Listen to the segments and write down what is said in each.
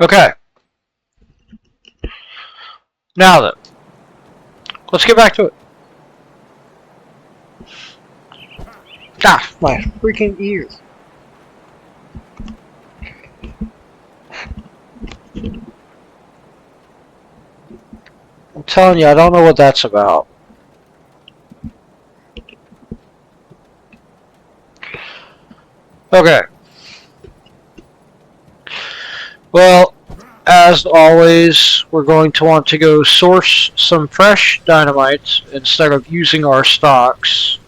Okay. Now then, let's get back to it. Ah, my freaking ears. I'm telling you, I don't know what that's about. Okay. Well, as always, we're going to want to go source some fresh dynamite instead of using our stocks.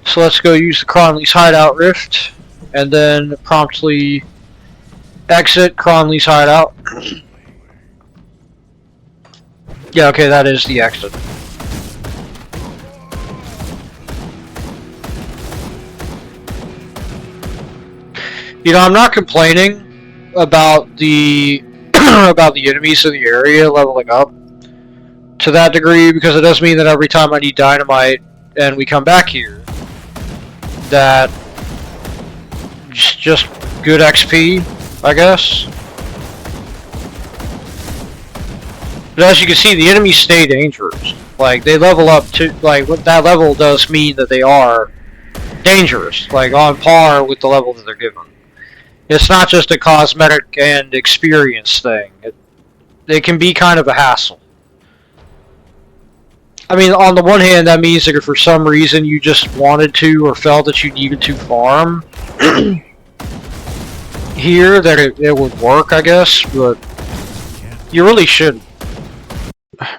So let's go use the Cronley's hideout rift, and then promptly exit Cronley's hideout. Yeah, okay, that is the exit. You know, I'm not complaining about the about the enemies in the area leveling up to that degree, because it does mean that every time I need dynamite and we come back here, that just good XP, I guess. But as you can see, the enemies stay dangerous. Like, they level up to, like, what that level does mean that they are dangerous, like on par with the level that they're given. It's not just a cosmetic and experience thing. It can be kind of a hassle. I mean, on the one hand, that means that if for some reason you just wanted to or felt that you needed to farm here, that it would work, I guess, but you really shouldn't.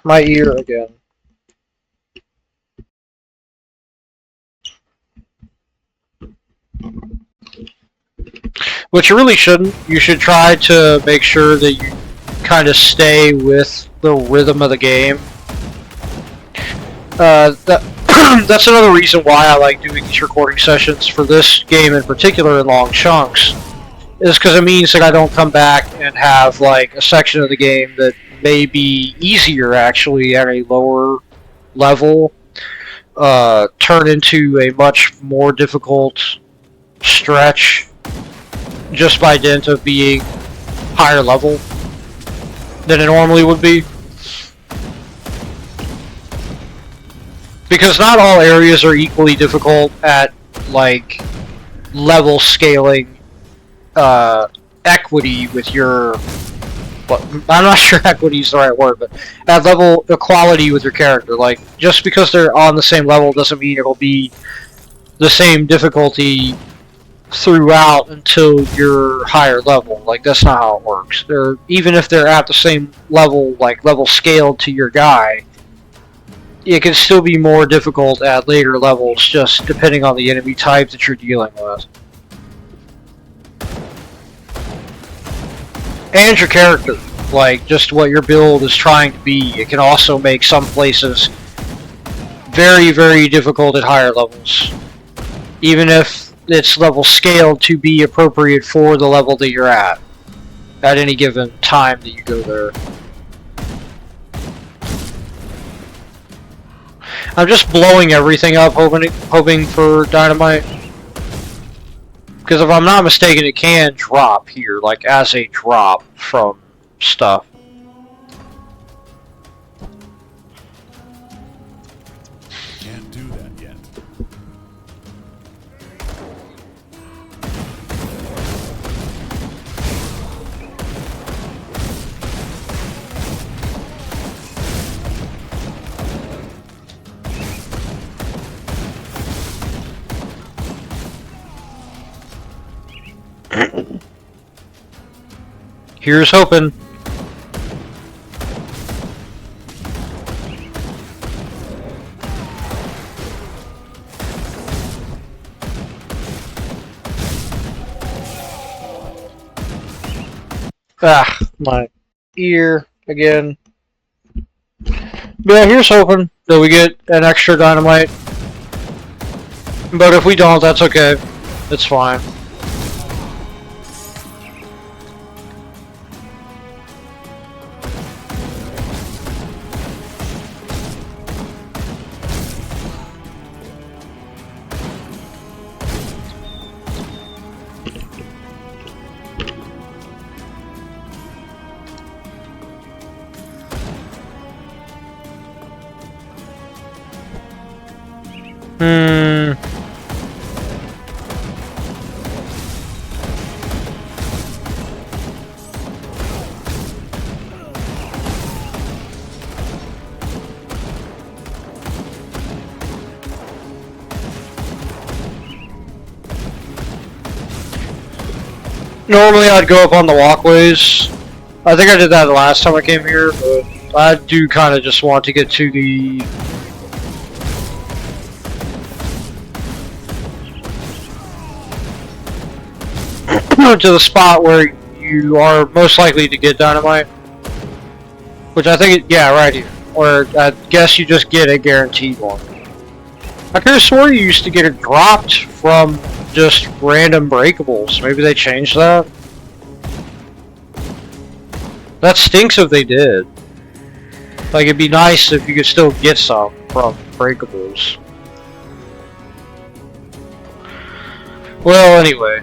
My ear again. But you really shouldn't. You should try to make sure that you kind of stay with the rhythm of the game. That's another reason why I like doing these recording sessions for this game in particular in long chunks, is because it means that I don't come back and have like a section of the game that may be easier actually at a lower level turn into a much more difficult stretch just by dint of being higher level than it normally would be. Because not all areas are equally difficult at, like, level scaling equity with your... Well, I'm not sure equity is the right word, but at level equality with your character. Like, just because they're on the same level doesn't mean it'll be the same difficulty throughout until you're higher level. Like, that's not how it works. Even if they're at the same level, like, level scaled to your guy, it can still be more difficult at later levels, just depending on the enemy type that you're dealing with. And your character, like, just what your build is trying to be. It can also make some places very, very difficult at higher levels. Even if it's level scaled to be appropriate for the level that you're at any given time that you go there. I'm just blowing everything up, hoping for dynamite. Because if I'm not mistaken, it can drop here, like as a drop from stuff. Can't do that yet. Here's hoping. Ah, my ear again. Yeah, here's hoping that we get an extra dynamite. But if we don't, that's okay. It's fine. Normally I'd go up on the walkways. I think I did that the last time I came here, but I do kind of just want to get to the... to the spot where you are most likely to get dynamite. Which I think, yeah, right here. Or I guess you just get a guaranteed one. I could have swore you used to get it dropped from just random breakables. Maybe they changed that? That stinks if they did. Like, it'd be nice if you could still get some from breakables. Well, anyway.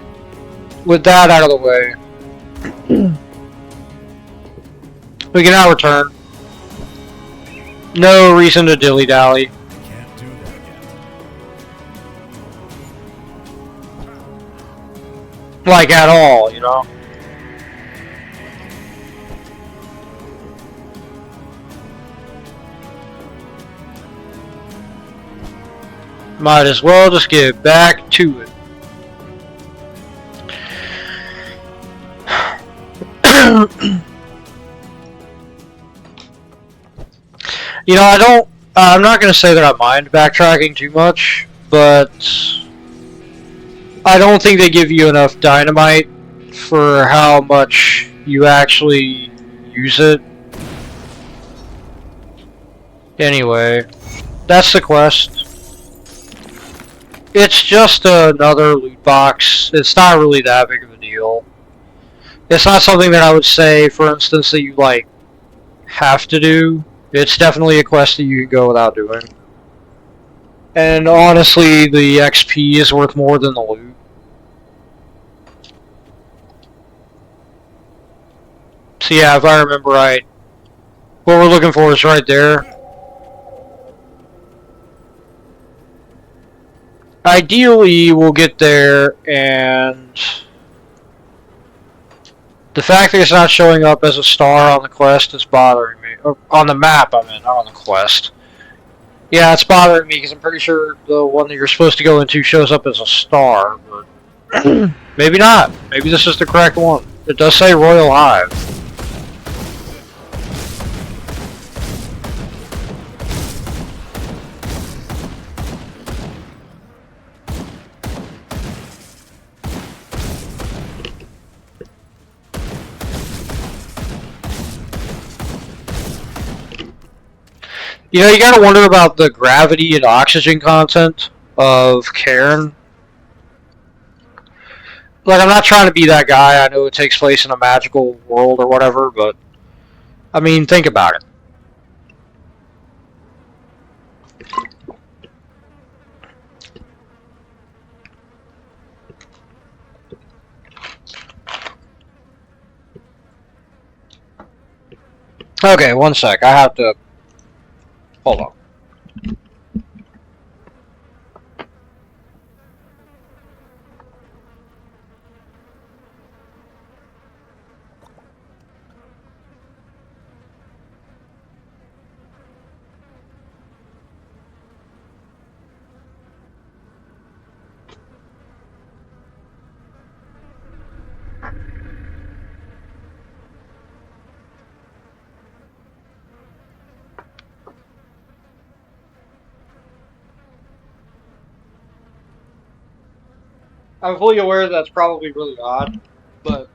With that out of the way, we can now return. No reason to dilly-dally. Can't do that yet. Like, at all, you know? Might as well just get back to it. You know, I'm not going to say that I mind backtracking too much, but I don't think they give you enough dynamite for how much you actually use it. Anyway, that's the quest. It's just another loot box. It's not really that big of a deal. It's not something that I would say, for instance, that you, like, have to do. It's definitely a quest that you can go without doing. And honestly, the XP is worth more than the loot. So yeah, if I remember right, what we're looking for is right there. Ideally, we'll get there, and the fact that it's not showing up as a star on the quest is bothering me. Or on the map, I mean, not on the quest. Yeah, it's bothering me because I'm pretty sure the one that you're supposed to go into shows up as a star, but maybe not. Maybe this is the correct one. It does say Royal Hive. You know, you gotta wonder about the gravity and oxygen content of Cairn. Like, I'm not trying to be that guy. I know it takes place in a magical world or whatever, but I mean, think about it. Okay, one sec. I have to... Hold on. I'm fully aware that's probably really odd, but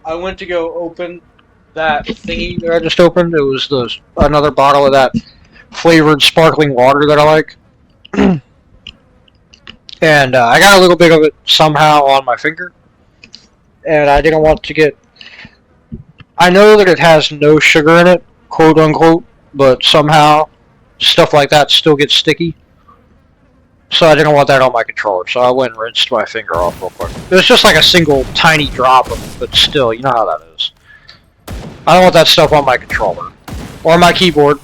I went to go open that thingy that I just opened. It was another bottle of that flavored sparkling water that I like. And I got a little bit of it somehow on my finger. And I didn't want to get... I know that it has no sugar in it, quote unquote, but somehow stuff like that still gets sticky. So I didn't want that on my controller, so I went and rinsed my finger off real quick. It was just like a single tiny drop of it, but still, you know how that is. I don't want that stuff on my controller. Or my keyboard.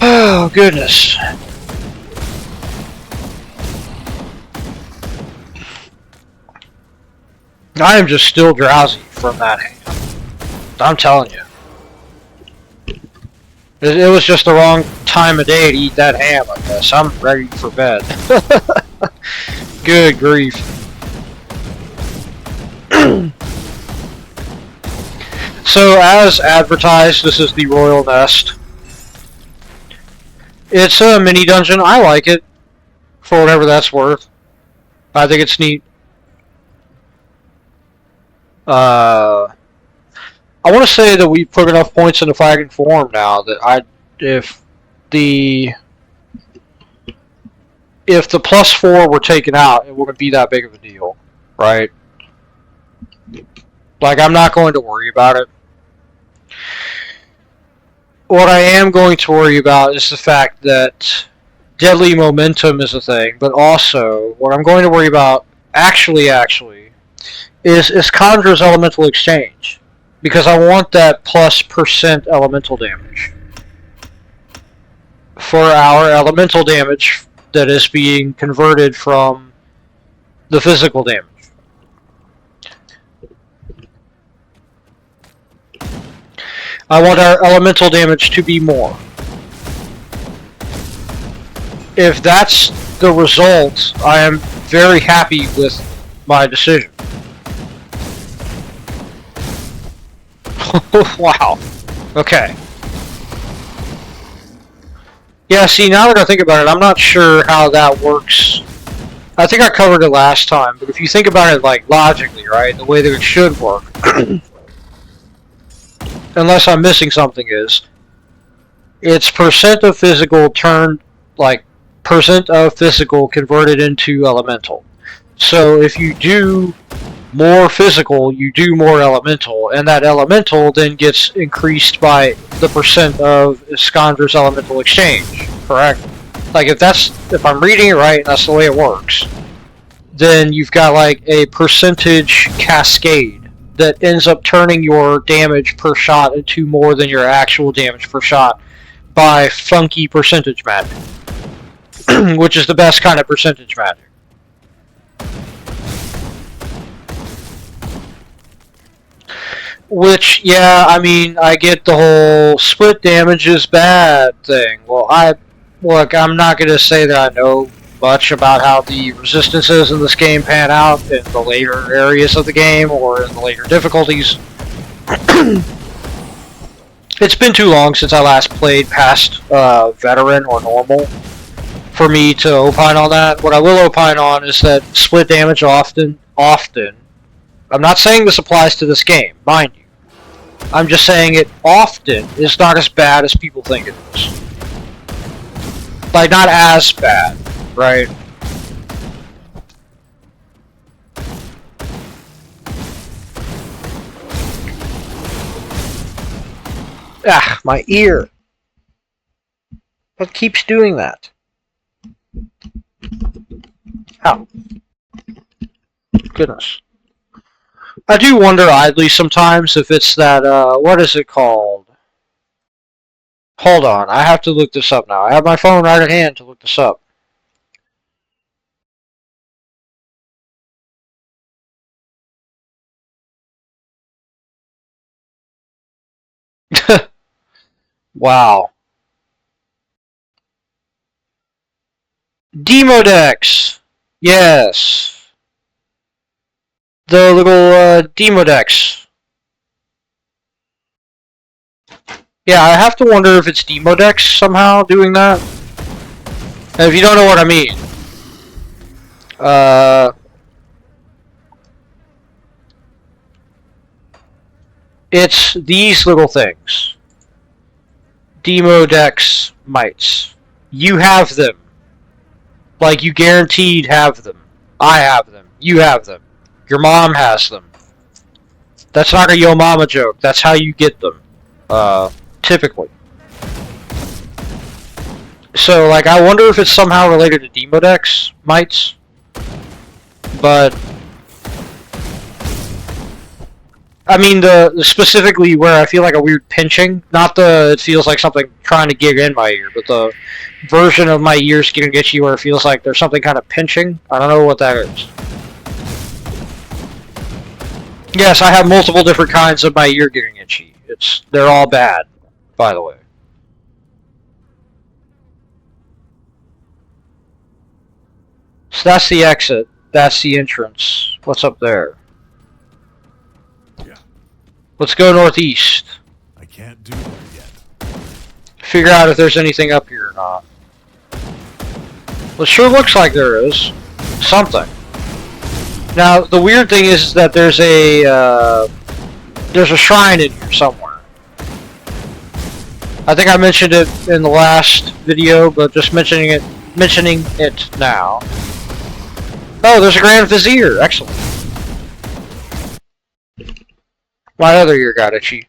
Oh, goodness. I am just still drowsy from that hand. I'm telling you. It was just the wrong time of day to eat that ham, I guess. I'm ready for bed. Good grief. So, as advertised, this is the Royal Nest. It's a mini dungeon. I like it, for whatever that's worth. I think it's neat. I want to say that we put enough points into Flag Form now that if the +4 were taken out, it wouldn't be that big of a deal, right? Like, I'm not going to worry about it. What I am going to worry about is the fact that deadly momentum is a thing, but also what I'm going to worry about actually is Conjurer's Elemental Exchange, because I want that +% elemental damage for our elemental damage that is being converted from the physical damage. I want our elemental damage to be more. If that's the result, I am very happy with my decision. Wow. Okay. Yeah, see, now that I think about it, I'm not sure how that works. I think I covered it last time, but if you think about it, like, logically, right, the way that it should work, unless I'm missing something, is it's % of physical turned, like, % of physical converted into elemental. So if you do more physical, you do more elemental, and that elemental then gets increased by the % of Skandra's elemental exchange, correct? Like, if I'm reading it right, and that's the way it works, then you've got like a percentage cascade that ends up turning your damage per shot into more than your actual damage per shot by funky percentage magic, which is the best kind of percentage magic. Which, yeah, I mean, I get the whole split damage is bad thing. Well, look, I'm not going to say that I know much about how the resistances in this game pan out in the later areas of the game or in the later difficulties. It's been too long since I last played past veteran or normal for me to opine on that. What I will opine on is that split damage often, I'm not saying this applies to this game, mind you. I'm just saying it often is not as bad as people think it is. Like, not as bad, right? Ah, my ear. What keeps doing that? Ow. Goodness. I do wonder idly sometimes if it's that, what is it called? Hold on, I have to look this up now. I have my phone right at hand to look this up. Wow. Demodex! Yes. The little, Demodex. Yeah, I have to wonder if it's Demodex somehow doing that. And if you don't know what I mean, it's these little things. Demodex mites. You have them. Like, you guaranteed have them. I have them. You have them. Your mom has them. That's not a yo mama joke. That's how you get them. Typically. So, like, I wonder if it's somehow related to Demodex mites. But I mean, the specifically where I feel like a weird pinching, not the it feels like something trying to get in my ear, but the version of my ears getting itchy where it feels like there's something kind of pinching. I don't know what that is. Yes, I have multiple different kinds of my ear getting itchy. They're all bad, by the way. So that's the exit. That's the entrance. What's up there? Yeah. Let's go northeast. I can't do that yet. Figure out if there's anything up here or not. Well, it sure looks like there is. Something. Now, the weird thing is that there's a shrine in here somewhere. I think I mentioned it in the last video, but just mentioning it now. Oh, there's a Grand Vizier. Excellent. My other ear got itchy.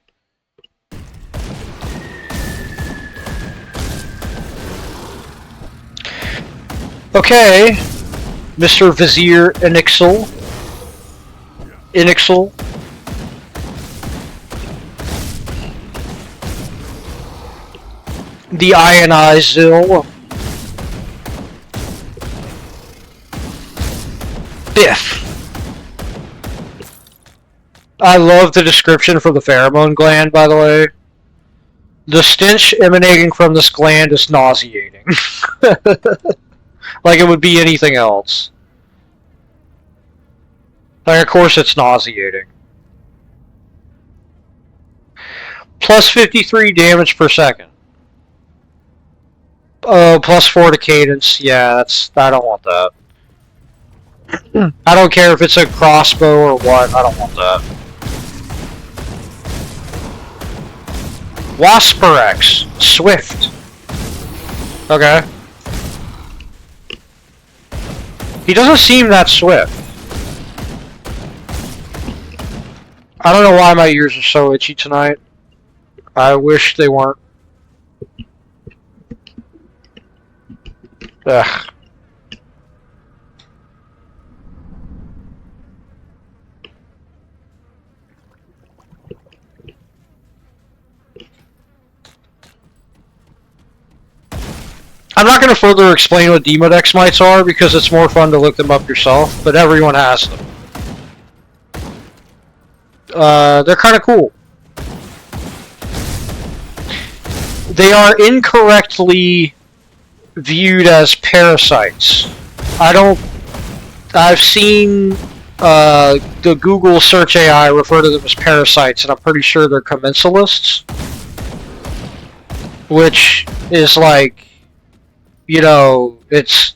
Okay, Mr. Vizier Inixel. The ionized Zill. Biff. I love the description for the pheromone gland, by the way. The stench emanating from this gland is nauseating. Like it would be anything else. Like, of course it's nauseating. Plus 53 damage per second. Oh, plus 4 to cadence. Yeah, I don't want that. I don't care if it's a crossbow or what. I don't want that. Wasperex. Swift. Okay. He doesn't seem that swift. I don't know why my ears are so itchy tonight. I wish they weren't. Ugh. I'm not going to further explain what Demodex mites are because it's more fun to look them up yourself, but everyone has them. They're kind of cool. They are incorrectly viewed as parasites. I've seen the Google search AI refer to them as parasites, and I'm pretty sure they're commensalists. Which is like, you know, it's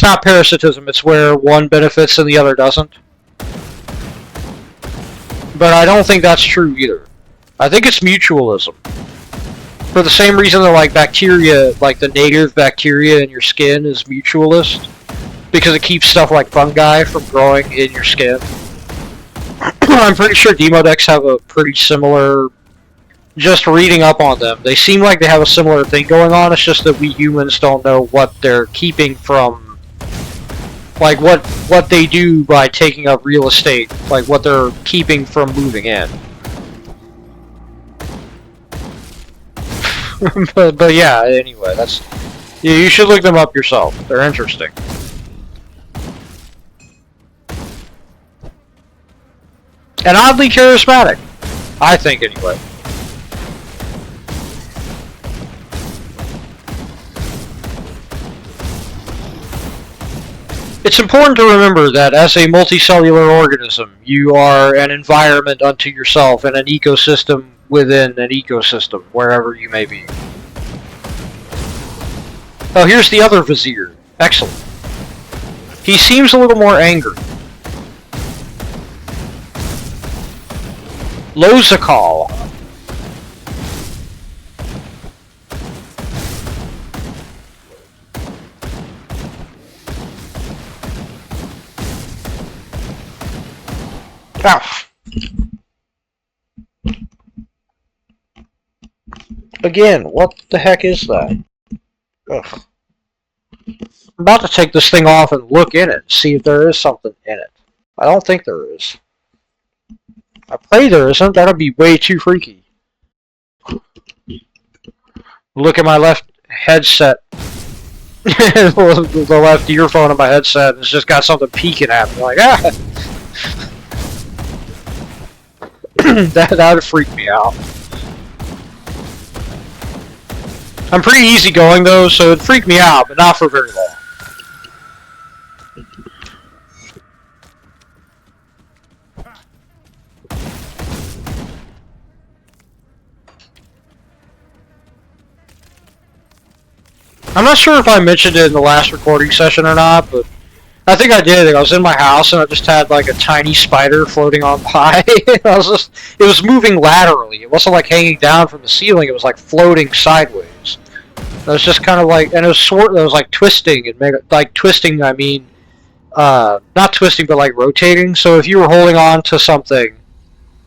not parasitism, it's where one benefits and the other doesn't. But I don't think that's true either. I think it's mutualism. For the same reason that, like, bacteria, like the native bacteria in your skin is mutualist. Because it keeps stuff like fungi from growing in your skin. I'm pretty sure Demodex have a pretty similar... Just reading up on them, they seem like they have a similar thing going on, it's just that we humans don't know what they're keeping from... Like, what they do by taking up real estate. Like, what they're keeping from moving in. but yeah, anyway, that's... Yeah, you should look them up yourself. They're interesting. And oddly charismatic. I think, anyway. It's important to remember that as a multicellular organism, you are an environment unto yourself and an ecosystem within an ecosystem, wherever you may be. Oh, here's the other Vizier. Excellent. He seems a little more angry. Lozakal. Ow. Again, what the heck is that? Ugh. I'm about to take this thing off and look in it, see if there is something in it. I don't think there is. I pray there isn't. That'd be way too freaky. Look at my left headset. The left earphone of my headset has just got something peeking at me. Like, ah! That would freak me out. I'm pretty easygoing though, so it'd freak me out, but not for very long. I'm not sure if I mentioned it in the last recording session or not, but I think I did. I was in my house and I just had like a tiny spider floating on high. It was moving laterally. It wasn't like hanging down from the ceiling. It was like floating sideways. It was just kind of like, and it was like twisting and like twisting. I mean, not twisting, but like rotating. So if you were holding on to something,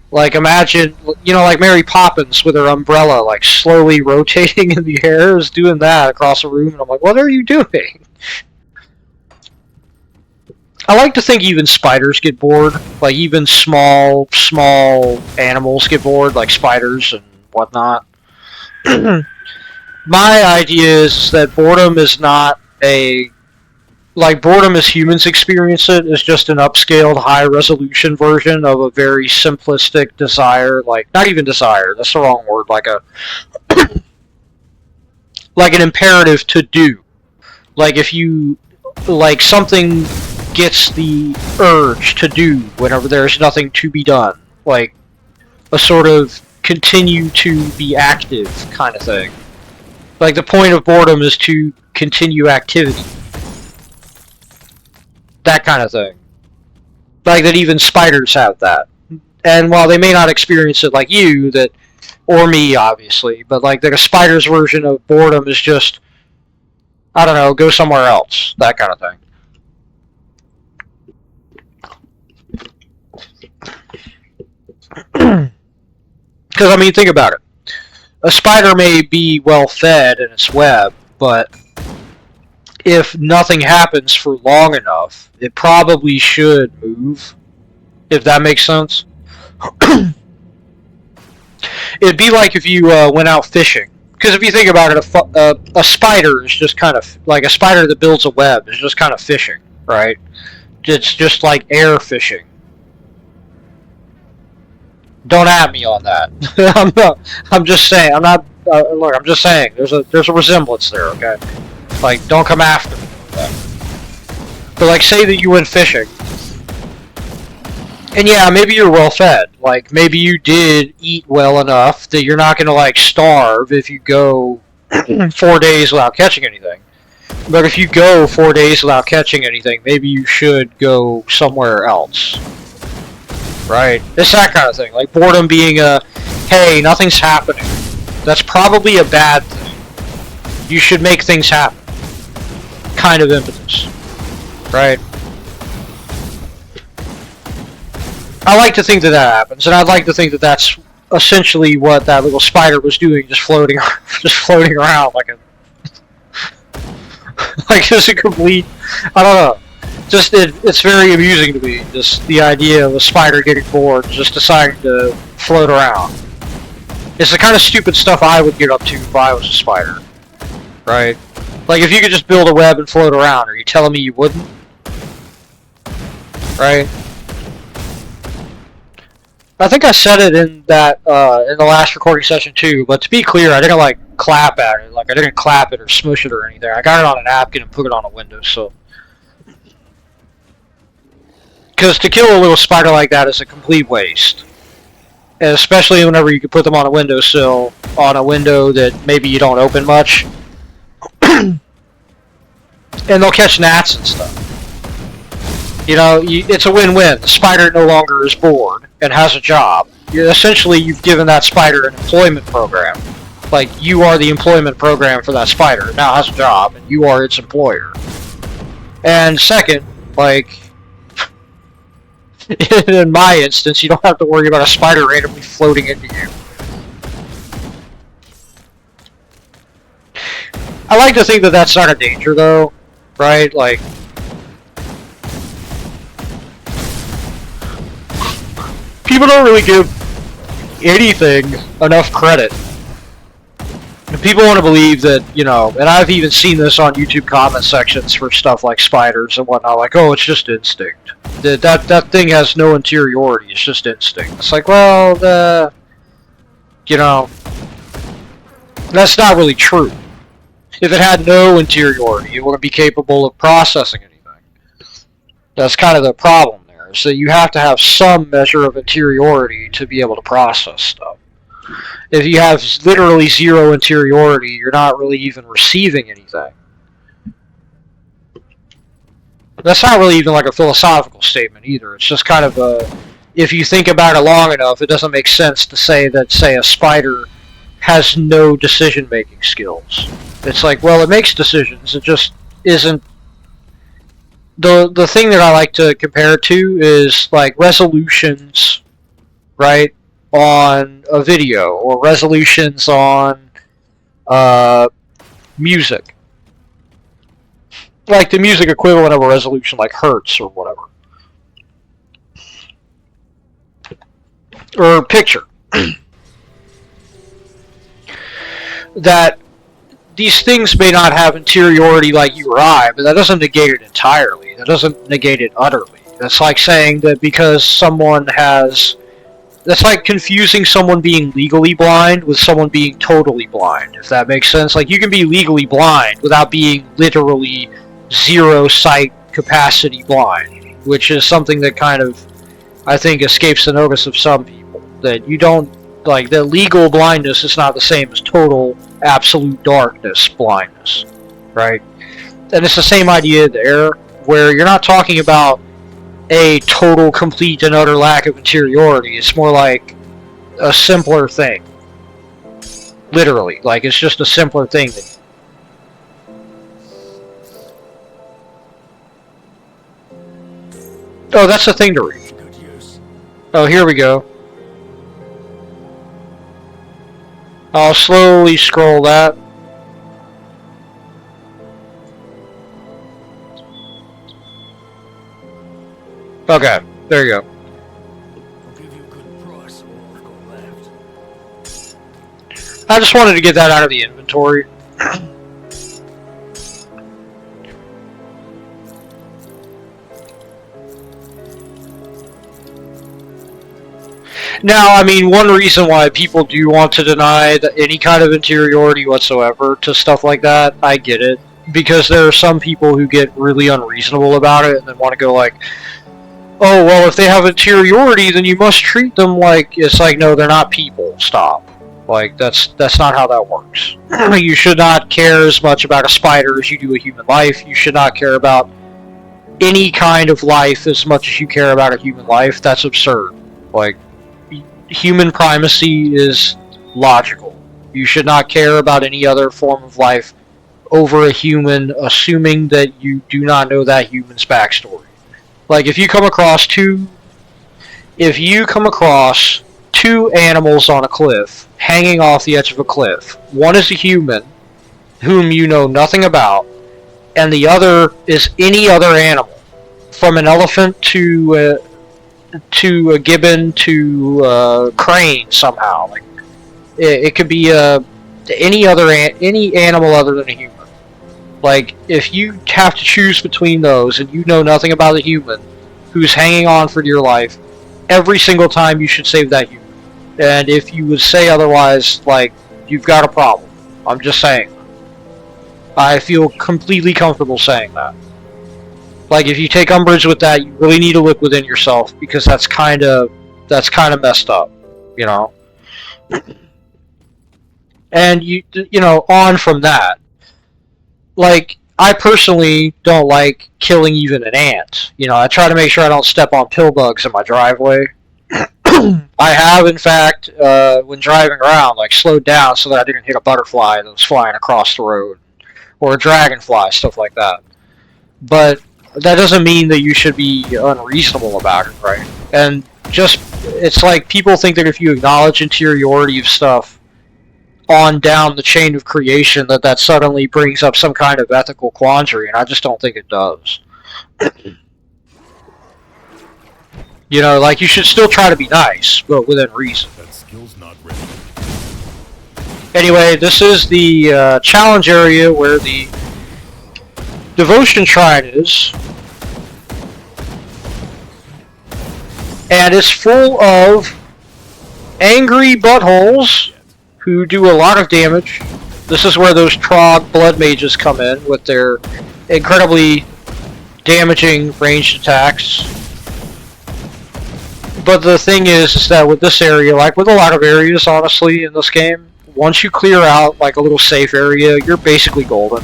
like imagine, like Mary Poppins with her umbrella, like slowly rotating in the air, is doing that across the room, and I'm like, what are you doing? I like to think even spiders get bored. Like even small animals get bored, like spiders and whatnot. My idea is that boredom is not boredom as humans experience it is just an upscaled, high-resolution version of a very simplistic desire. Like, not even desire, that's the wrong word. Like an imperative to do. Like if you, like something gets the urge to do whenever there's nothing to be done. Like a sort of continue to be active kind of thing. Like the point of boredom is to continue activity. That kind of thing. Like that even spiders have that. And while they may not experience it like you, or me obviously, but like a spider's version of boredom is just, I don't know, go somewhere else. That kind of thing. Because, I mean, think about it. A spider may be well fed in its web, but if nothing happens for long enough, it probably should move, if that makes sense. It'd be like if you went out fishing. Because if you think about it, a spider is just kind of, like a spider that builds a web is just kind of fishing, right? It's just like air fishing. Don't at me on that. I'm just saying. I'm not. Look, I'm just saying. There's a resemblance there. Okay. Like, don't come after me with that. But like, say that you went fishing, and yeah, maybe you're well fed. Like, maybe you did eat well enough that you're not gonna like starve if you go 4 days without catching anything. But if you go 4 days without catching anything, maybe you should go somewhere else. Right? It's that kind of thing. Like boredom being hey, nothing's happening. That's probably a bad thing. You should make things happen. Kind of impetus. Right? I like to think that happens, and I'd like to think that that's essentially what that little spider was doing, just floating around like a like just a complete, I don't know. Just it's very amusing to me, just the idea of a spider getting bored, just deciding to float around. It's the kind of stupid stuff I would get up to if I was a spider, right? Like if you could just build a web and float around, are you telling me you wouldn't? Right? I think I said it in that in the last recording session too, but to be clear, I didn't like clap at it. Like I didn't clap it or smush it or anything. I got it on a napkin and put it on a windowsill. Because to kill a little spider like that is a complete waste. And especially whenever you can put them on a windowsill, on a window that maybe you don't open much. And they'll catch gnats and stuff. You know, it's a win-win. The spider no longer is bored and has a job. Essentially, you've given that spider an employment program. Like, you are the employment program for that spider. It now has a job, and you are its employer. And second, like, in my instance, you don't have to worry about a spider randomly floating into you. I like to think that that's not a danger, though, right? Like, people don't really give anything enough credit. People want to believe that, you know, and I've even seen this on YouTube comment sections for stuff like spiders and whatnot, like, oh, it's just instinct. That thing has no interiority, it's just instinct. It's like, well, you know, that's not really true. If it had no interiority, it wouldn't be capable of processing anything. That's kind of the problem there. So you have to have some measure of interiority to be able to process stuff. If you have literally zero interiority, you're not really even receiving anything. That's not really even like a philosophical statement either. It's just kind of a, if you think about it long enough, it doesn't make sense to say that, say, a spider has no decision-making skills. It's like, well, it makes decisions, it just isn't. The thing that I like to compare it to is like resolutions, right, on a video, or resolutions on music. Like the music equivalent of a resolution like hertz or whatever. Or picture. That these things may not have interiority like you or I, but that doesn't negate it entirely. That doesn't negate it utterly. That's like saying that because someone has... That's like confusing someone being legally blind with someone being totally blind, if that makes sense. Like, you can be legally blind without being literally zero sight capacity blind, which is something that kind of, I think, escapes the notice of some people. That you don't, like, that legal blindness is not the same as total, absolute darkness blindness, right? And it's the same idea there, where you're not talking about a total, complete, and utter lack of interiority. It's more like a simpler thing. Literally. Like, it's just a simpler thing. Oh, that's the thing to read. Oh, here we go. I'll slowly scroll that. Okay, there you go. I'll give you a good price for all I've got left. I just wanted to get that out of the inventory. Now, I mean, one reason why people do want to deny any kind of interiority whatsoever to stuff like that, I get it. Because there are some people who get really unreasonable about it and then want to go like, oh, well, if they have interiority, then you must treat them like... It's like, no, they're not people. Stop. Like, that's not how that works. You should not care as much about a spider as you do a human life. You should not care about any kind of life as much as you care about a human life. That's absurd. Like, human primacy is logical. You should not care about any other form of life over a human, assuming that you do not know that human's backstory. Like, if you come across two animals on a cliff, hanging off the edge of a cliff, one is a human, whom you know nothing about, and the other is any other animal, from an elephant to a gibbon to a crane somehow. Like, it could be any animal other than a human. Like, if you have to choose between those and you know nothing about the human who's hanging on for dear life, every single time you should save that human. And if you would say otherwise, like, you've got a problem. I'm just saying. I feel completely comfortable saying that. Like, if you take umbrage with that, you really need to look within yourself, because that's kind of messed up, you know? And you know, on from that, like, I personally don't like killing even an ant. You know, I try to make sure I don't step on pill bugs in my driveway. I have, in fact, when driving around, like, slowed down so that I didn't hit a butterfly that was flying across the road, or a dragonfly, stuff like that. But that doesn't mean that you should be unreasonable about it, right? And just, it's like people think that if you acknowledge interiority of stuff on down the chain of creation, that suddenly brings up some kind of ethical quandary, and I just don't think it does. You know, like, you should still try to be nice, but within reason. That skill's not ready. Anyway, this is the challenge area where the devotion shrine is. And it's full of angry buttholes who do a lot of damage. This is where those Trog blood mages come in with their incredibly damaging ranged attacks. But the thing is that with this area, like with a lot of areas, honestly, in this game, once you clear out like a little safe area, you're basically golden.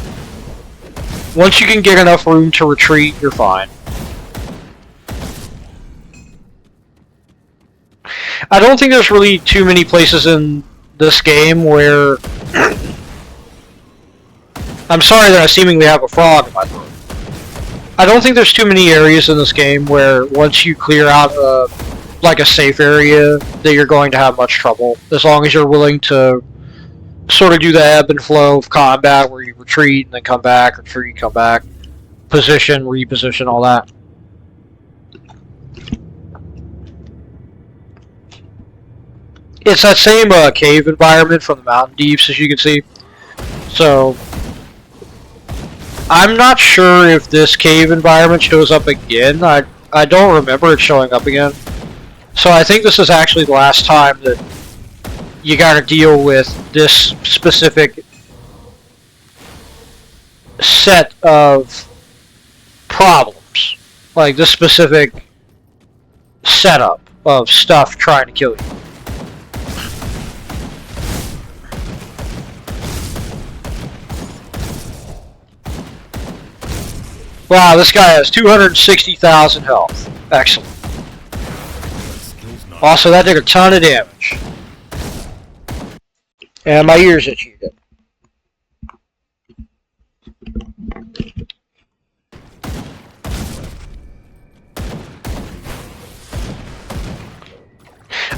Once you can get enough room to retreat, you're fine. I don't think there's really too many places in this game where... I'm sorry that I seemingly have a frog in my throat. I don't think there's too many areas in this game where once you clear out like a safe area that you're going to have much trouble, as long as you're willing to sort of do the ebb and flow of combat where you retreat and then come back, retreat, come back, position, reposition, all that. It's that same cave environment from the mountain deeps, as you can see. So, I'm not sure if this cave environment shows up again. I don't remember it showing up again. So I think this is actually the last time that you gotta deal with this specific set of problems. Like this specific setup of stuff trying to kill you. Wow, this guy has 260,000 health. Excellent. Also, that did a ton of damage. And my ears itchy again.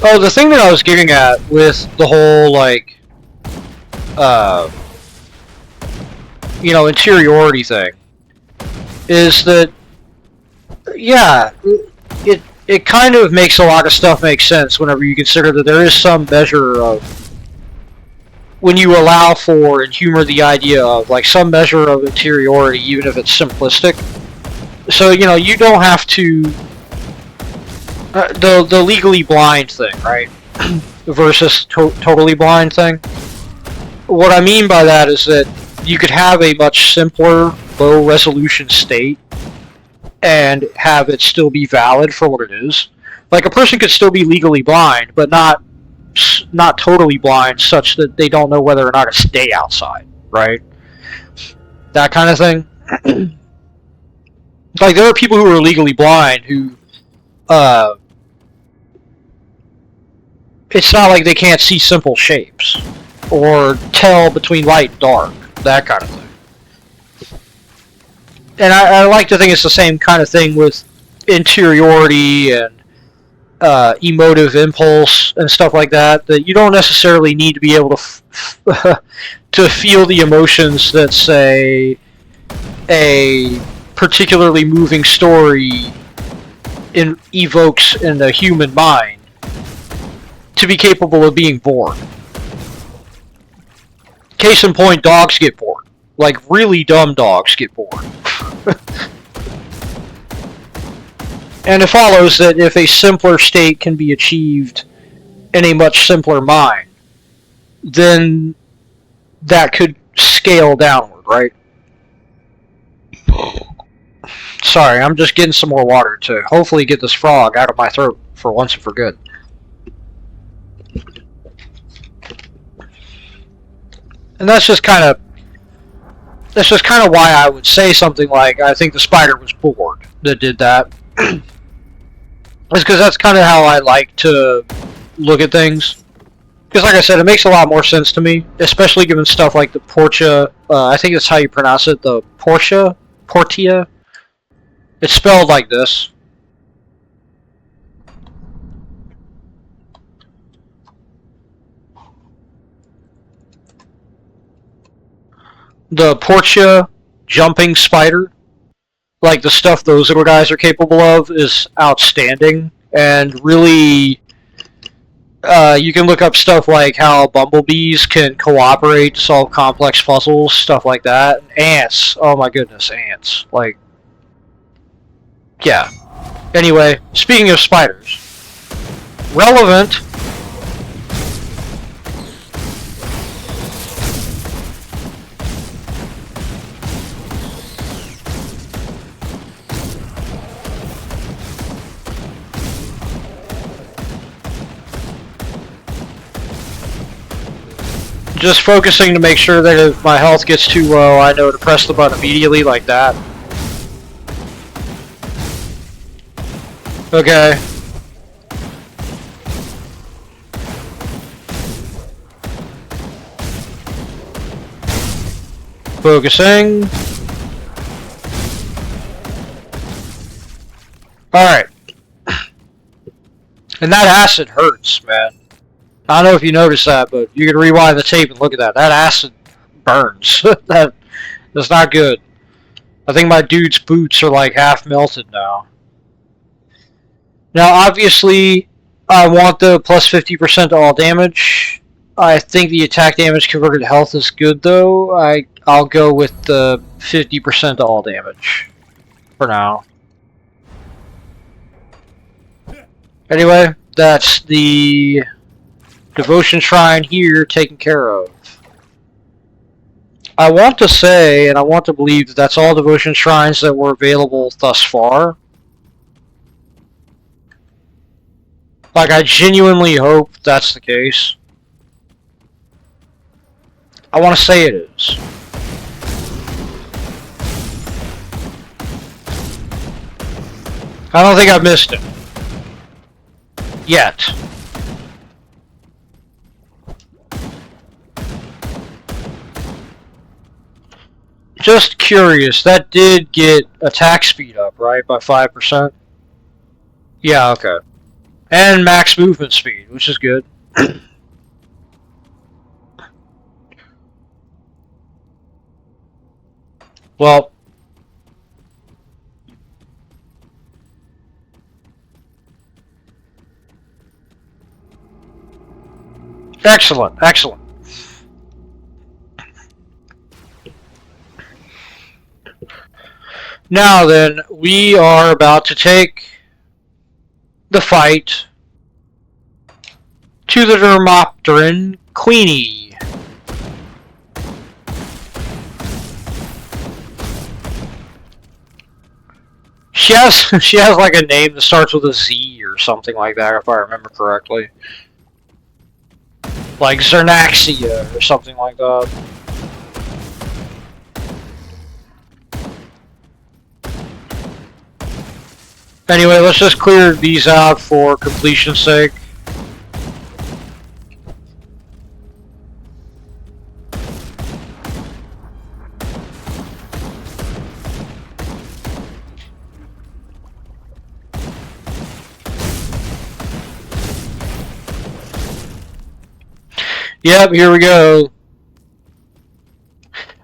Oh, the thing that I was getting at with the whole, like, you know, interiority thing is that, yeah, it kind of makes a lot of stuff make sense whenever you consider that there is some measure of, when you allow for and humor the idea of, like, some measure of interiority, even if it's simplistic. So, you know, you don't have to, the legally blind thing, right, versus totally blind thing. What I mean by that is that you could have a much simpler, low-resolution state and have it still be valid for what it is. Like, a person could still be legally blind, but not totally blind, such that they don't know whether or not to stay outside, right? That kind of thing. Like, there are people who are legally blind who, it's not like they can't see simple shapes, or tell between light and dark, that kind of thing. And I like to think it's the same kind of thing with interiority and emotive impulse and stuff like that, that you don't necessarily need to be able to to feel the emotions that, say, a particularly moving story evokes in the human mind to be capable of being bored. Case in point, dogs get bored. Like, really dumb dogs get bored. And it follows that if a simpler state can be achieved in a much simpler mind, then that could scale downward, right? Sorry, I'm just getting some more water to hopefully get this frog out of my throat for once and for good. And that's just kind of why I would say something like, I think the spider was bored that did that. It's because that's kind of how I like to look at things. Because like I said, it makes a lot more sense to me, especially given stuff like the Portia, I think that's how you pronounce it, the Portia. It's spelled like this. The Portia jumping spider, like the stuff those little guys are capable of, is outstanding. And really, you can look up stuff like how bumblebees can cooperate to solve complex puzzles, stuff like that. Ants, oh my goodness, ants. Like, yeah. Anyway, speaking of spiders, relevant. Just focusing to make sure that if my health gets too low, I know to press the button immediately like that. Okay. Focusing. Alright. And that acid hurts, man. I don't know if you noticed that, but you can rewind the tape and look at that. That acid burns. That's not good. I think my dude's boots are like half melted now. Now, obviously, I want the plus 50% to all damage. I think the attack damage converted to health is good, though. I'll go with the 50% to all damage for now. Anyway, that's the devotion shrine here taken care of. I want to say, and I want to believe, that that's all devotion shrines that were available thus far. Like, I genuinely hope that's the case. I want to say it is. I don't think I've missed it. Yet. Just curious, that did get attack speed up, right? By 5%? Yeah, okay. And max movement speed, which is good. Well, excellent, excellent. Now then, we are about to take the fight to the Dermopteran Queenie. She has like a name that starts with a Z or something like that, if I remember correctly. Like Zernaxia or something like that. Anyway, let's just clear these out for completion's sake. Yep, here we go.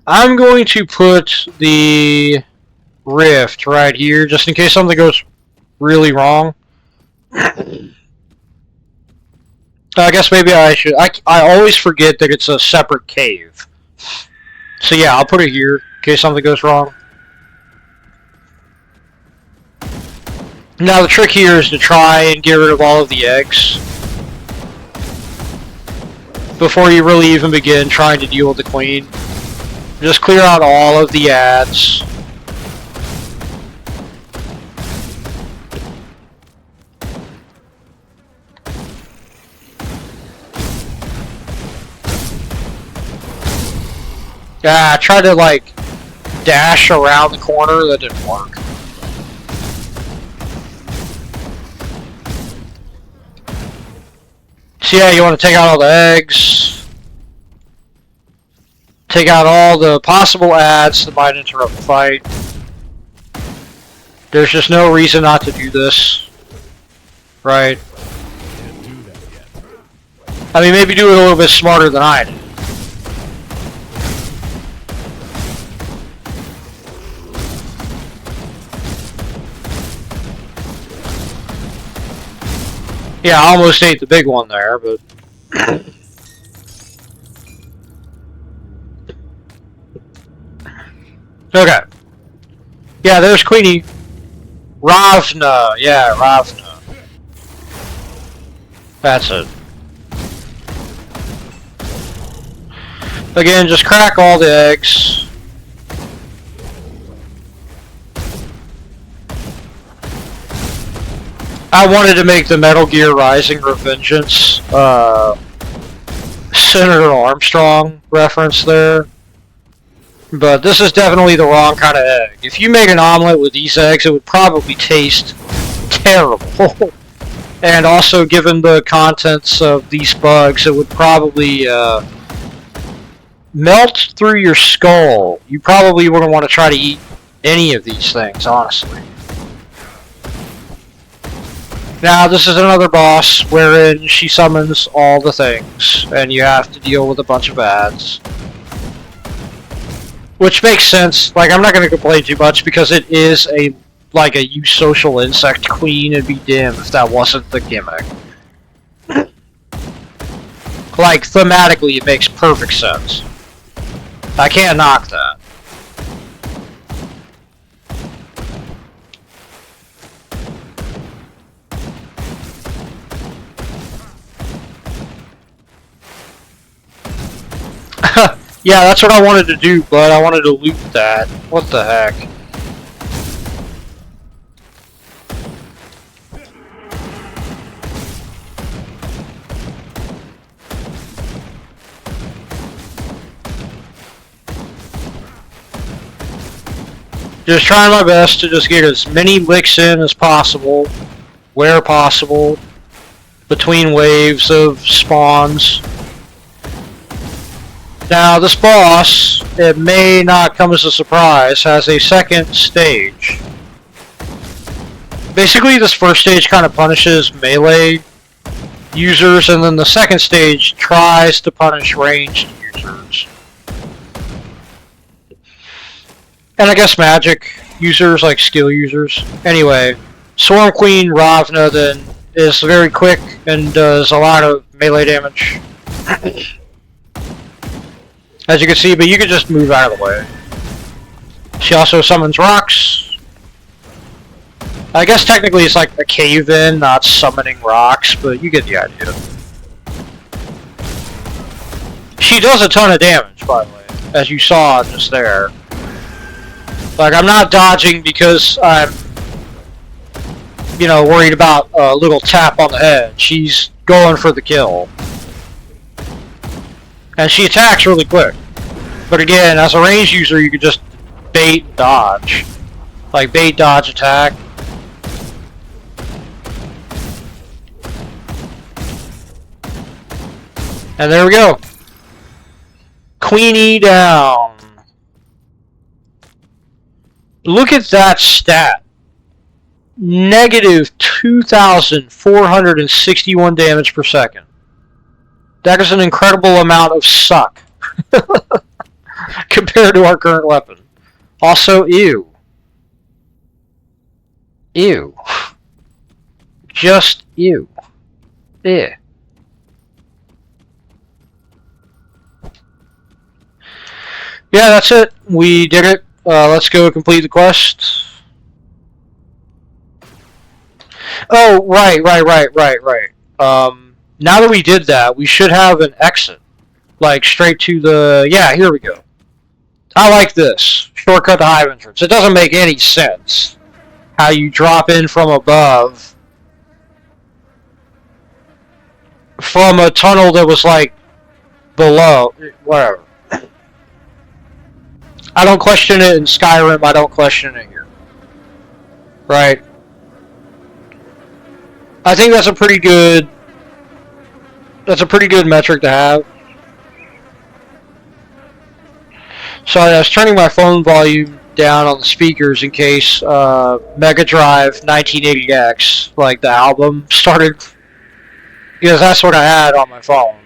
I'm going to put the rift right here, just in case something goes really wrong. I guess maybe I should. I always forget that it's a separate cave. So yeah, I'll put it here in case something goes wrong. Now the trick here is to try and get rid of all of the eggs before you really even begin trying to deal with the queen. Just clear out all of the ads. Yeah, I tried to like dash around the corner, that didn't work. So yeah, you want to take out all the eggs. Take out all the possible ads that might interrupt the fight. There's just no reason not to do this. Right? Can't do that yet. I mean, maybe do it a little bit smarter than I did. Yeah, I almost ate the big one there, but... Okay. Yeah, there's Queenie. Ravna. Yeah, Ravna. That's it. Again, just crack all the eggs. I wanted to make the Metal Gear Rising Revengeance Senator Armstrong reference there. But this is definitely the wrong kind of egg. If you made an omelet with these eggs, it would probably taste terrible. And also, given the contents of these bugs, it would probably melt through your skull. You probably wouldn't want to try to eat any of these things, honestly. Now, this is another boss wherein she summons all the things, and you have to deal with a bunch of ads. Which makes sense. Like, I'm not going to complain too much because it is a eusocial insect queen. It'd be damned if that wasn't the gimmick. Like, thematically, it makes perfect sense. I can't knock that. Yeah, that's what I wanted to do, but I wanted to loot that. What the heck? Just trying my best to just get as many licks in as possible, where possible, between waves of spawns. Now, this boss, it may not come as a surprise, has a second stage. Basically, this first stage kind of punishes melee users, and then the second stage tries to punish ranged users. And I guess magic users, like skill users. Anyway, Swarm Queen Ravna then is very quick and does a lot of melee damage. As you can see, but you can just move out of the way. She also summons rocks. I guess technically it's like a cave-in, not summoning rocks, but you get the idea. She does a ton of damage, by the way, as you saw just there. Like, I'm not dodging because I'm, you know, worried about a little tap on the head. She's going for the kill. And she attacks really quick. But again, as a range user, you could just bait and dodge. Like, bait, dodge, attack. And there we go. Queenie down. Look at that stat. Negative 2,461 damage per second. That is an incredible amount of suck. Compared to our current weapon. Also, ew. Ew. Just ew. Yeah. Yeah, that's it. We did it. Let's go complete the quest. Oh, right. Now that we did that, we should have an exit. Like, straight to the... Yeah, here we go. I like this. Shortcut to hive entrance. It doesn't make any sense how you drop in from above from a tunnel that was, like, below. Whatever. I don't question it in Skyrim. I don't question it here. Right? I think that's a pretty good... That's a pretty good metric to have. Sorry, I was turning my phone volume down on the speakers in case Mega Drive 1980X, like the album, started. Because that's what I had on my phone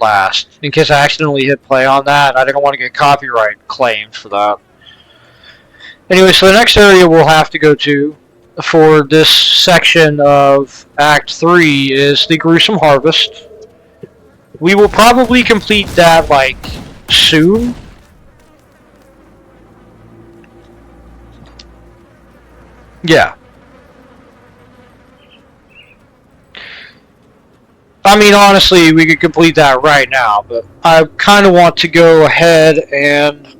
last. In case I accidentally hit play on that, I didn't want to get copyright claimed for that. Anyway, so the next area we'll have to go to for this section of Act 3 is the Gruesome Harvest. We will probably complete that, like, soon. Yeah. I mean, honestly, we could complete that right now, but I kind of want to go ahead and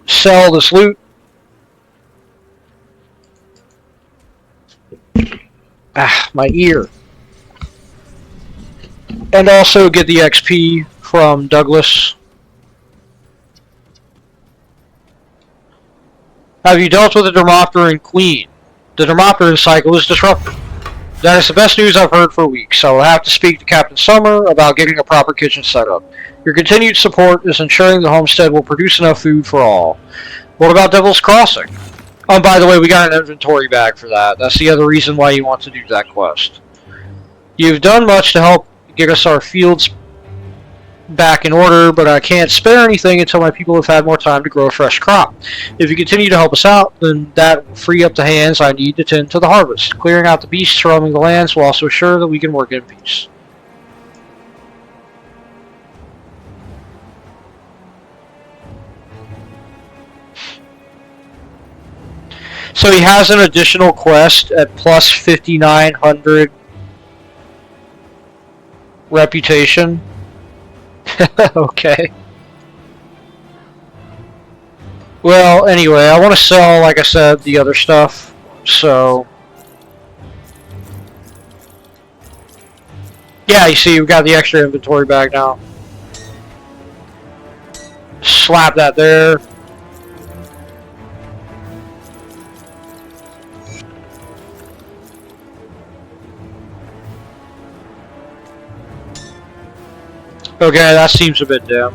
sell this loot. Ah, my ear. And also get the XP from Douglas. Have you dealt with the Dermopteran Queen? The Dermopteran cycle is disrupted. That is the best news I've heard for weeks, so I'll have to speak to Captain Summer about getting a proper kitchen set up. Your continued support is ensuring the homestead will produce enough food for all. What about Devil's Crossing? Oh, by the way, we got an inventory bag for that. That's the other reason why you want to do that quest. You've done much to help get us our fields back in order, but I can't spare anything until my people have had more time to grow a fresh crop. If you continue to help us out, then that will free up the hands I need to tend to the harvest. Clearing out the beasts roaming the lands will also ensure that we can work in peace. So he has an additional quest at plus 5,900 reputation. Okay. Well, anyway, I want to sell, like I said, the other stuff, so... Yeah, you see, we've got the extra inventory bag now. Slap that there. Okay, that seems a bit dim.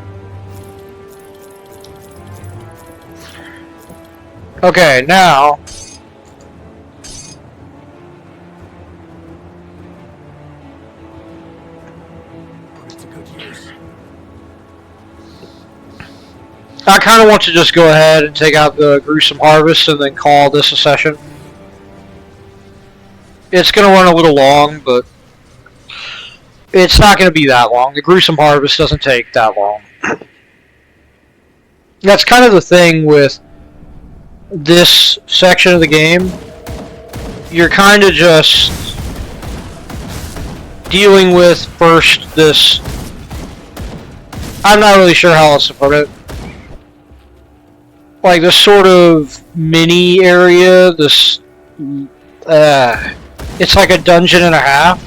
Okay, now... Put it to good use. I kind of want to just go ahead and take out the gruesome harvest and then call this a session. It's going to run a little long, but it's not going to be that long. The gruesome harvest doesn't take that long. That's kind of the thing with this section of the game. You're kind of just dealing with first this... I'm not really sure how else to put it. Like this sort of mini area, this... it's like a dungeon and a half.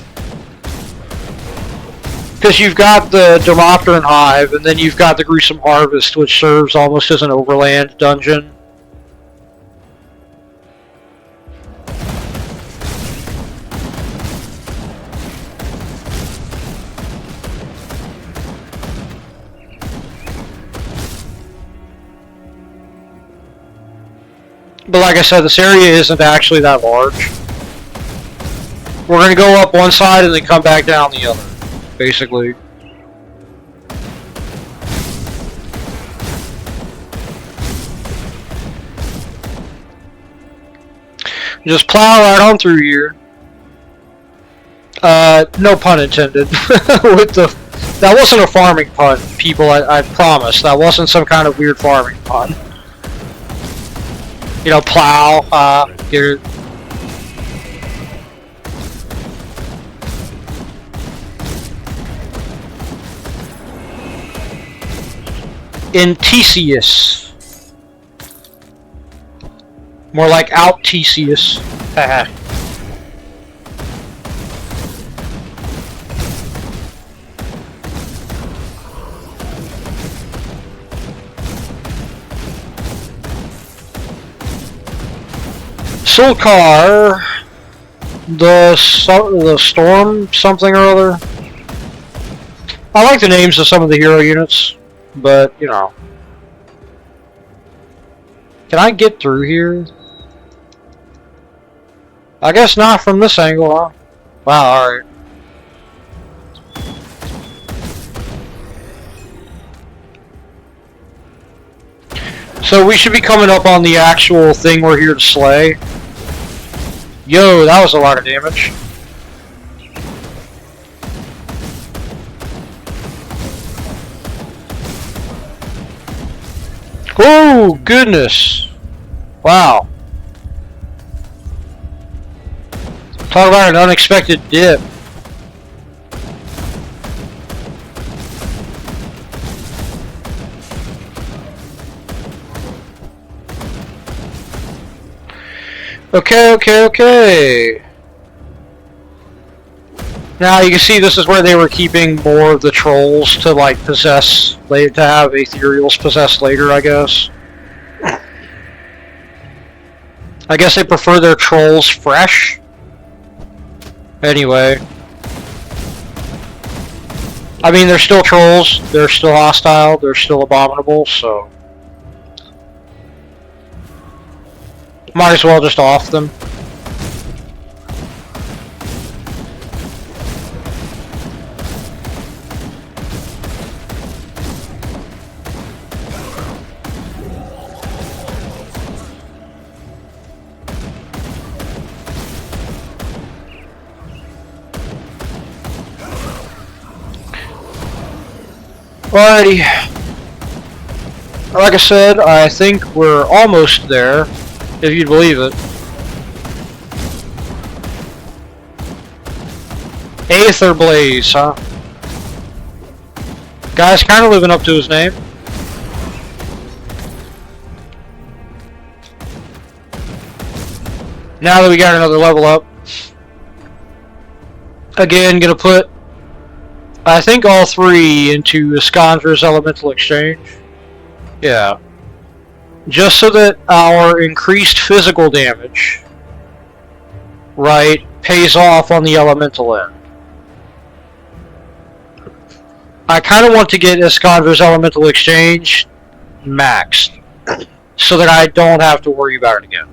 Because you've got the Dermopteran Hive, and then you've got the Gruesome Harvest, which serves almost as an overland dungeon. But like I said, this area isn't actually that large. We're going to go up one side and then come back down the other, basically. Just plow right on through here. No pun intended. With the, that wasn't a farming pun, people, I promise. That wasn't some kind of weird farming pun. You know, plow, get it. Intesius. More like out-Tesius. Haha. Sulcar, the storm something or other. I like the names of some of the hero units, but you know. Can I get through here? I guess not from this angle, huh? Wow, alright. So we should be coming up on the actual thing we're here to slay. Yo, that was a lot of damage. Oh, goodness. Wow. Talk about an unexpected dip. Okay. Now you can see this is where they were keeping more of the trolls to like possess, to have ethereals possessed later, I guess. I guess they prefer their trolls fresh. Anyway. I mean, they're still trolls, they're still hostile, they're still abominable, so... might as well just off them. Alrighty. Like I said, I think we're almost there, if you'd believe it. Aether Blaze, huh? Guy's kind of living up to his name. Now that we got another level up, again, gonna put, I think, all three into Iskandra's Elemental Exchange. Yeah. Just so that our increased physical damage, right, pays off on the elemental end. I kind of want to get Iskandra's Elemental Exchange maxed, so that I don't have to worry about it again.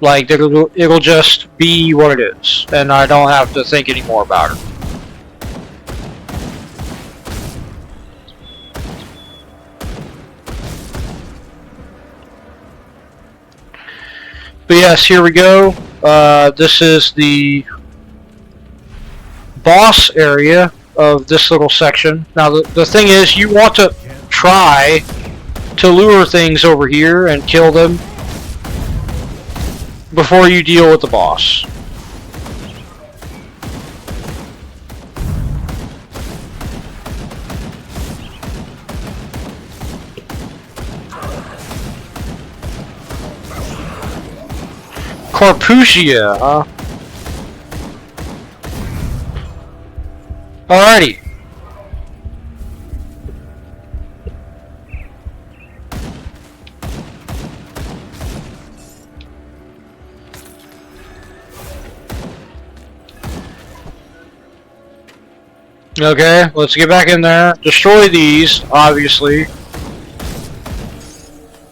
Like, it'll just be what it is, and I don't have to think any more about it. But yes, here we go. This is the boss area of this little section. Now, the thing is, you want to try to lure things over here and kill them before you deal with the boss. Corputia, huh? Alrighty. Okay, let's get back in there. Destroy these, obviously.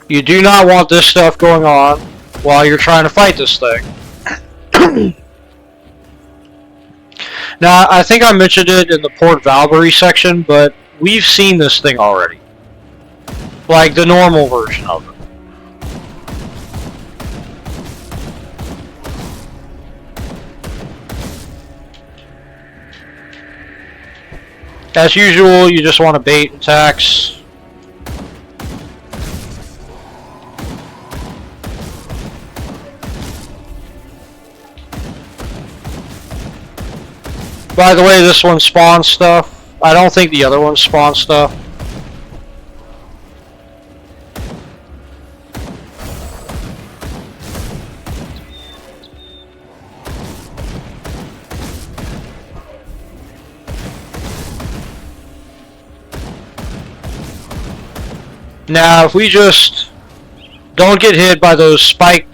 You do not want this stuff going on while you're trying to fight this thing. Now, I think I mentioned it in the Port Valkyrie section, but we've seen this thing already. Like, the normal version of it. As usual, you just want to bait attacks. By the way, this one spawns stuff. I don't think the other one spawns stuff. Now, if we just don't get hit by those spike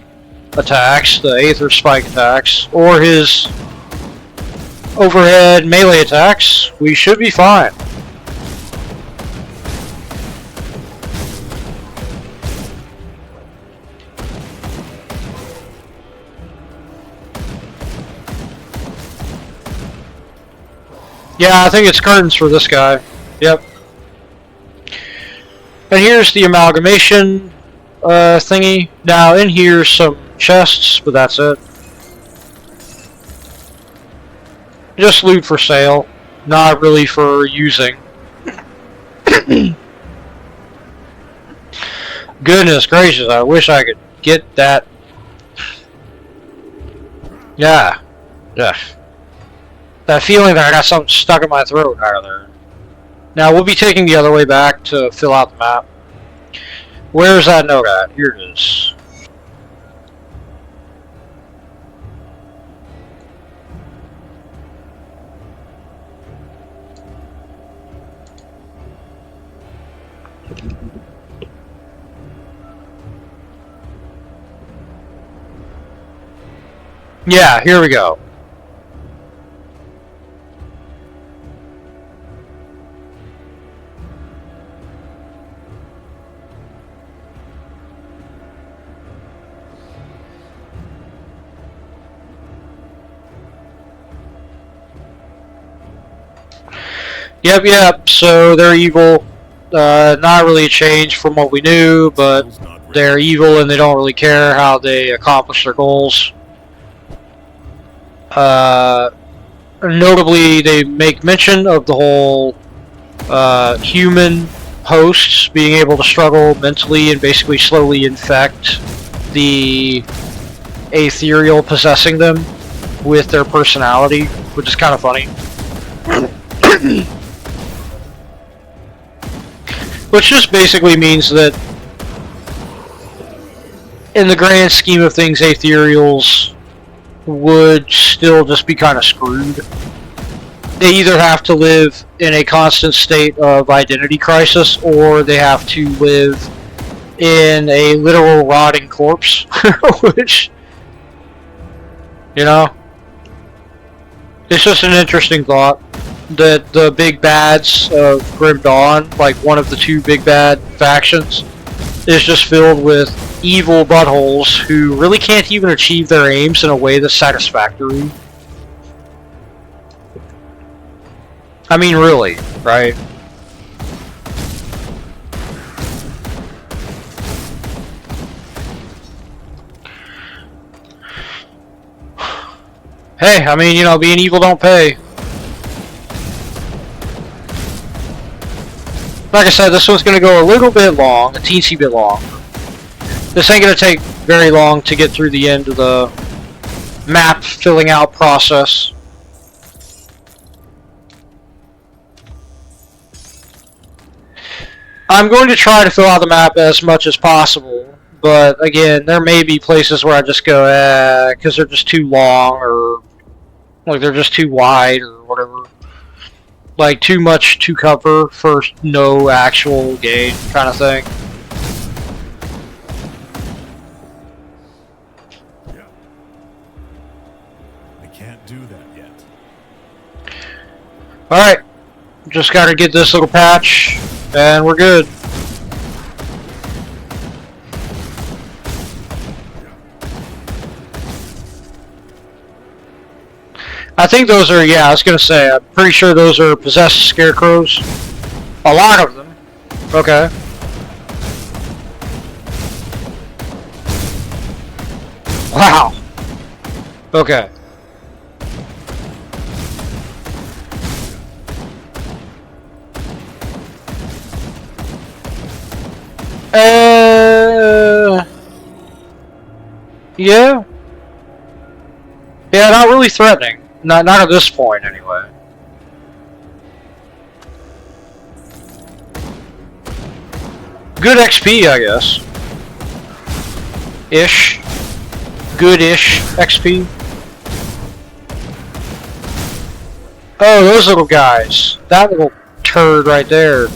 attacks, the Aether spike attacks, or his overhead melee attacks, we should be fine. Yeah, I think it's curtains for this guy. Yep. And here's the amalgamation thingy. Now, in here's some chests, but that's it. Just loot for sale, not really for using. Goodness gracious, I wish I could get that. Yeah. Yeah. That feeling that I got something stuck in my throat out of there. Now, we'll be taking the other way back to fill out the map. Where's that note at? Here it is. Yeah, here we go. Yep, so they're evil. Not really a change from what we knew, but Skills not ready. they're evil and they don't really care how they accomplish their goals. Notably, they make mention of the whole human hosts being able to struggle mentally and basically slowly infect the ethereal possessing them with their personality, which is kind of funny. Which just basically means that in the grand scheme of things, ethereals would still just be kind of screwed. They either have to live in a constant state of identity crisis, or they have to live in a literal rotting corpse. Which, you know, it's just an interesting thought that the big bads of Grim Dawn, like one of the two big bad factions, is just filled with evil buttholes who really can't even achieve their aims in a way that's satisfactory. I mean, really, right? Hey, I mean, you know, being evil don't pay. Like I said, this one's going to go a little bit long, a teensy bit long. This ain't going to take very long to get through the end of the map filling out process. I'm going to try to fill out the map as much as possible, but again, there may be places where I just go, because they're just too long, or like they're just too wide, or whatever. Like, too much to cover for no actual gain, kind of thing. Yeah. I can't do that yet. Alright, just gotta get this little patch, and we're good. I think those are, yeah, I was gonna say, I'm pretty sure those are possessed scarecrows. A lot of them. Okay. Wow. Okay. Yeah. Yeah, not really threatening. Not at this point, anyway. Good XP, I guess. Ish. Good-ish XP. Oh, those little guys. That little turd right there.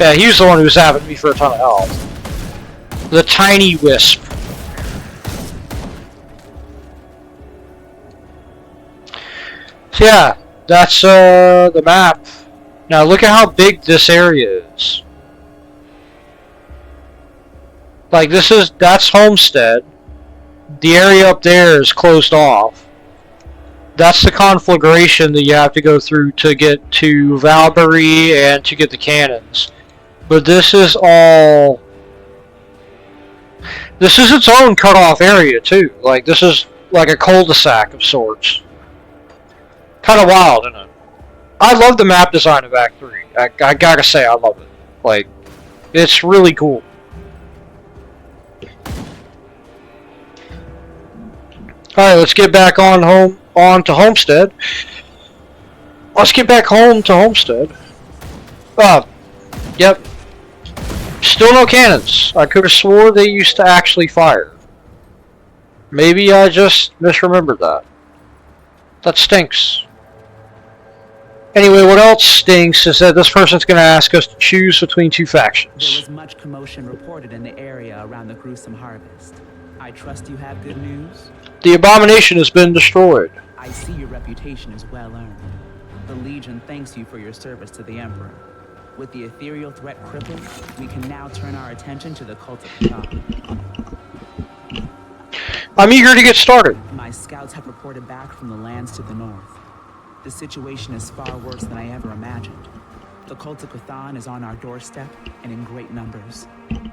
Yeah, he was the one who was having me for a ton of health. The tiny wisp. So yeah, that's the map. Now look at how big this area is. Like that's Homestead. The area up there is closed off. That's the conflagration that you have to go through to get to Valbury and to get the cannons. But this is all... This is its own cut-off area too. Like, this is like a cul-de-sac of sorts. Kind of wild, isn't it? I love the map design of Act 3. I gotta say, I love it. Like, it's really cool. Alright, let's get back on to Homestead. Let's get back home to Homestead. Yep. Still no cannons. I could have swore they used to actually fire. Maybe I just misremembered that. That stinks. Anyway, what else stinks is that this person's going to ask us to choose between two There factions. was much commotion reported in the area around the gruesome harvest. I trust you have good news? The abomination has been destroyed. I see your reputation is well earned. The Legion thanks you for your service to the Emperor. With the ethereal threat crippled, we can now turn our attention to the cult of Katan. I'm eager to get started. My scouts have reported back from the lands to the north. The situation is far worse than I ever imagined. The cult of Katan is on our doorstep and in great numbers.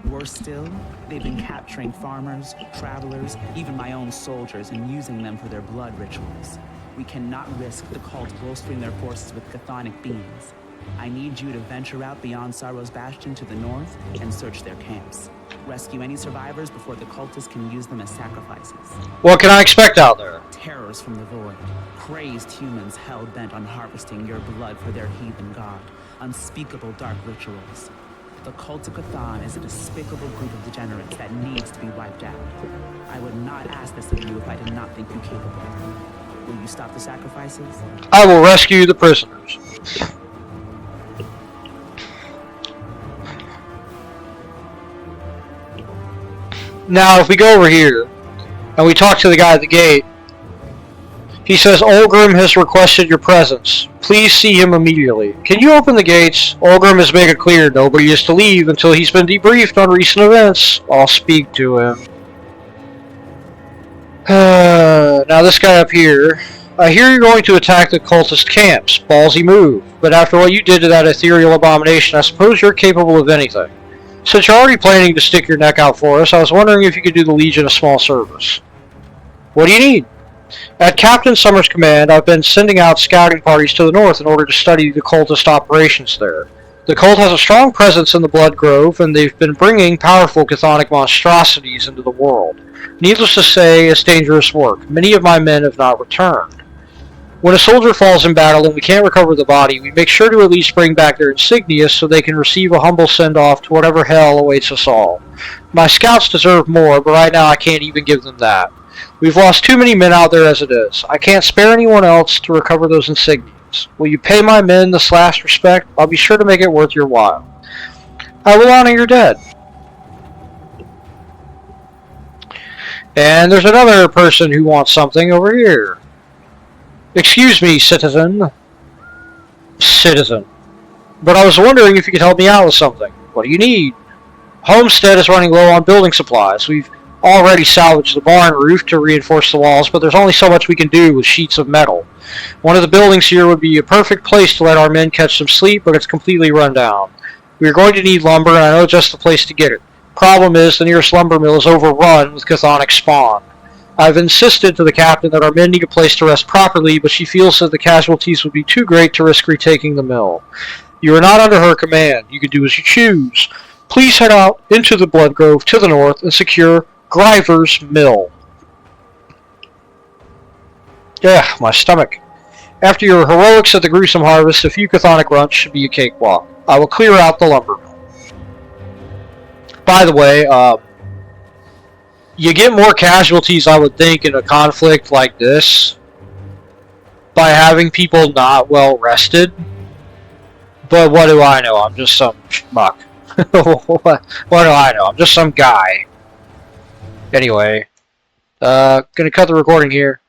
Worse still, they've been capturing farmers, travelers, even my own soldiers, and using them for their blood rituals. We cannot risk the cult bolstering their forces with chthonic beings. I need you to venture out beyond Sorrow's Bastion to the north and search their camps. Rescue any survivors before the cultists can use them as sacrifices. What can I expect out there? Terrors from the void. Crazed humans hell-bent on harvesting your blood for their heathen god. Unspeakable dark rituals. The cult of Katan is a despicable group of degenerates that needs to be wiped out. I would not ask this of you if I did not think you capable. Will you stop the sacrifices? I will rescue the prisoners. Now, if we go over here, and we talk to the guy at the gate, he says, Olgrim has requested your presence. Please see him immediately. Can you open the gates? Olgrim has made it clear nobody is to leave until he's been debriefed on recent events. I'll speak to him. Now this guy up here. I hear you're going to attack the cultist camps. Ballsy move. But after what you did to that ethereal abomination, I suppose you're capable of anything. Since you're already planning to stick your neck out for us, I was wondering if you could do the Legion a small service. What do you need? At Captain Summers' command, I've been sending out scouting parties to the north in order to study the cultist operations there. The cult has a strong presence in the Blood Grove, and they've been bringing powerful chthonic monstrosities into the world. Needless to say, it's dangerous work. Many of my men have not returned. When a soldier falls in battle and we can't recover the body, we make sure to at least bring back their insignia so they can receive a humble send-off to whatever hell awaits us all. My scouts deserve more, but right now I can't even give them that. We've lost too many men out there as it is. I can't spare anyone else to recover those insignias. Will you pay my men this last respect? I'll be sure to make it worth your while. I will honor your dead. And there's another person who wants something over here. Excuse me, citizen. Citizen. But I was wondering if you could help me out with something. What do you need? Homestead is running low on building supplies. We've already salvaged the barn roof to reinforce the walls, but there's only so much we can do with sheets of metal. One of the buildings here would be a perfect place to let our men catch some sleep, but it's completely run down. We're going to need lumber, and I know just the place to get it. Problem is, the nearest lumber mill is overrun with chthonic spawn. I've insisted to the captain that our men need a place to rest properly, but she feels that the casualties would be too great to risk retaking the mill. You are not under her command. You can do as you choose. Please head out into the Blood Grove to the north and secure Griver's Mill. Yeah, my stomach. After your heroics at the gruesome harvest, a few chthonic runts should be a cakewalk. I will clear out the lumber mill. By the way, you get more casualties, I would think, in a conflict like this by having people not well rested. But what do I know? I'm just some schmuck. What do I know? I'm just some guy. Anyway, gonna cut the recording here.